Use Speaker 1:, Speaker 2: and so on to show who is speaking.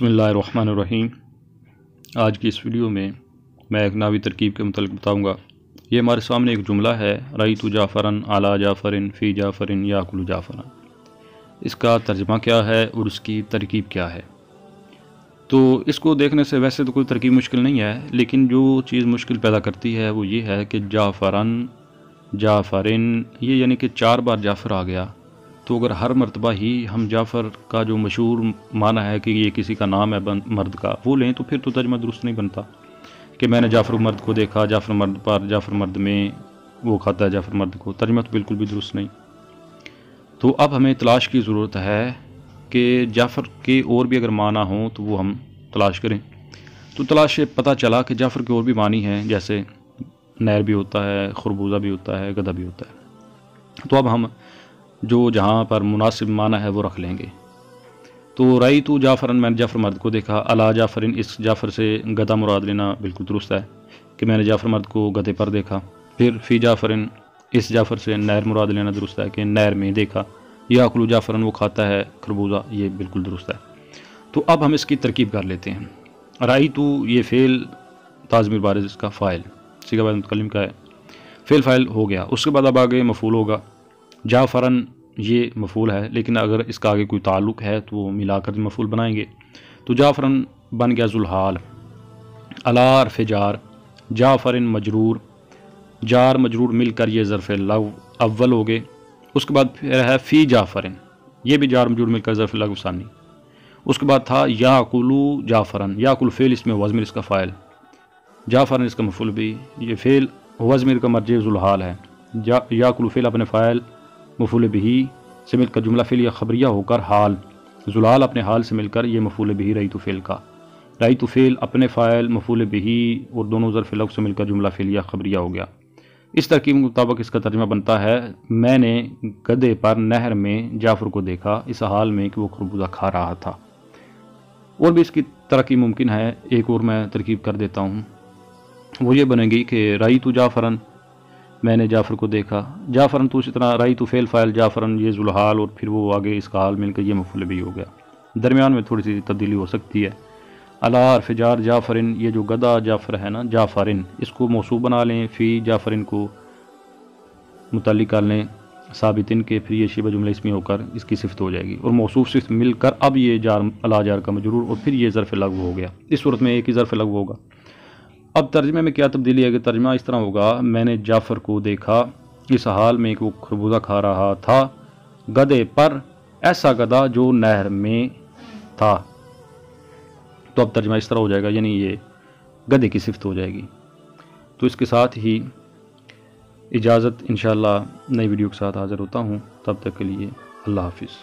Speaker 1: بسم اللہ الرحمن الرحیم۔ آج کی اس ویڈیو میں ایک ناوی ترکیب کے متعلق بتاؤں گا۔ یہ ہمارے سامنے ایک جملہ ہے، رأیت جعفرا علی جعفر فی جعفر یاکل جعفرا۔ اس کا ترجمہ کیا ہے اور اس کی ترکیب کیا ہے؟ تو اس کو دیکھنے سے ویسے تو کوئی ترکیب مشکل نہیں ہے، لیکن جو چیز مشکل پیدا کرتی ہے وہ یہ ہے کہ جعفرن یہ یعنی کہ 4 بار جعفر آ گیا، تو اگر ہر مرتبہ ہی ہم جعفر کا جو مشہور معنی ہے کہ یہ کسی کا نام ہے مرد کا وہ لیں تو پھر تو ترجمہ درست نہیں بنتا کہ میں نے جعفر مرد کو دیکھا، جعفر مرد پر، جعفر مرد میں وہ کھاتا ہے جعفر مرد کو، ترجمہ تو بالکل بھی درست نہیں۔ تو اب ہمیں تلاش کی ضرورت ہے کہ جعفر کے اور بھی اگر معنی ہوں تو وہ ہم تلاش کریں۔ تو تلاش سے پتہ چلا کہ جعفر کے اور بھی معنی ہیں، جیسے نیر بھی ہوتا ہے، خربوزہ بھی ہوتا ہے، گدھا بھی ہوتا ہے۔ تو اب ہم جو جہاں پر مناسب معنی ہے وہ رکھ لیں گے۔ تو رأیت جعفرن میں نے جعفر مرد کو دیکھا، علی جعفرن اس جعفر سے گدھا مراد لینا بالکل درست ہے کہ میں نے جعفر مرد کو گدھے پر دیکھا۔ پھر فی جعفرن اس جعفر سے نیر مراد لینا درست ہے کہ نیر میں دیکھا۔ یاکل جعفرن وہ کھاتا ہے خربوزہ، یہ بالکل درست ہے۔ تو اب ہم اس کی ترکیب کر لیتے ہیں۔ رأیت یہ فعل تاضمیر بارز اس کا فاعل، صیغہ بعد متکلم کا ہے، فعل فاعل ہو گیا۔ اس کے بعد اب آگے مفعول ہوگا۔ جعفرن یہ مفعول ہے، لیکن اگر اس کا آگے کوئی تعلق ہے تو وہ ملا کر مفعول بنائیں گے۔ تو جعفرن بن گیا ذوالحال، علی حرف جار، جعفرن مجرور، جار مجرور مل کر یہ ظرف لغو اول ہو گئے۔ اس کے بعد پھر ہے فی جعفرن، یہ بھی جار مجرور مل کر ظرف لغو ثانی۔ اس کے بعد تھا یاکل جعفرن، یاکل فعل اس میں وزمیر اس کا فاعل، جعفرن اس کا مفعول بھی، یہ فعل وزمیر کا مرجع ذوالحال ہے۔ یاکل فعل اپنے فاعل مفعول بہ سے مل کر جملہ فعلیہ خبریہ ہو کر حال، ذوالحال اپنے حال سے مل کر یہ مفعول بہ رأیت فعل کا، رأیت فعل اپنے فاعل مفعول بہ اور دونوں ظرف لغو سے مل کر جملہ فعلیہ خبریہ ہو گیا۔ اس ترکیب کے مطابق اس کا ترجمہ بنتا ہے، میں نے گدھے پر نہر میں جعفر کو دیکھا اس حال میں کہ وہ خربوزہ کھا رہا تھا۔ اور بھی اس کی ترقی ممکن ہے، ایک اور میں ترکیب کر دیتا ہوں، وہ یہ بنے گی کہ رأیت جعفرن میں نے جعفر کو دیکھا، جعفرن تو اسی طرح رأیت فعل فاعل جعفرن یہ ذوالحال اور پھر وہ آگے اس کا حال مل کر یہ مفعول بھی ہو گیا۔ درمیان میں تھوڑی سی تبدیلی ہو سکتی ہے۔ علی حرف جار جعفرن یہ جو گدھا جعفر ہے نا جعفرن، اس کو موصوف بنا لیں، فی جعفرن کو متعلق کر لیں ثابتن کے، پھر یہ شبہ جملہ اسمی ہو کر اس کی صفت ہو جائے گی، اور موصوف صفت مل کر اب یہ جار علی جار کا مجرور اور پھر یہ ظرف لغو ہو گیا۔ اس صورت میں ایک ہی ظرف لغو ہوگا۔ اب ترجمے میں کیا تبدیلی ہے کہ ترجمہ اس طرح ہوگا، میں نے جعفر کو دیکھا اس حال میں کہ وہ خربوزہ کھا رہا تھا گدھے پر، ایسا گدھا جو نہر میں تھا۔ تو اب ترجمہ اس طرح ہو جائے گا، یعنی یہ گدھے کی صفت ہو جائے گی۔ تو اس کے ساتھ ہی اجازت، انشاءاللہ نئی ویڈیو کے ساتھ حاضر ہوتا ہوں، تب تک کے لیے اللہ حافظ۔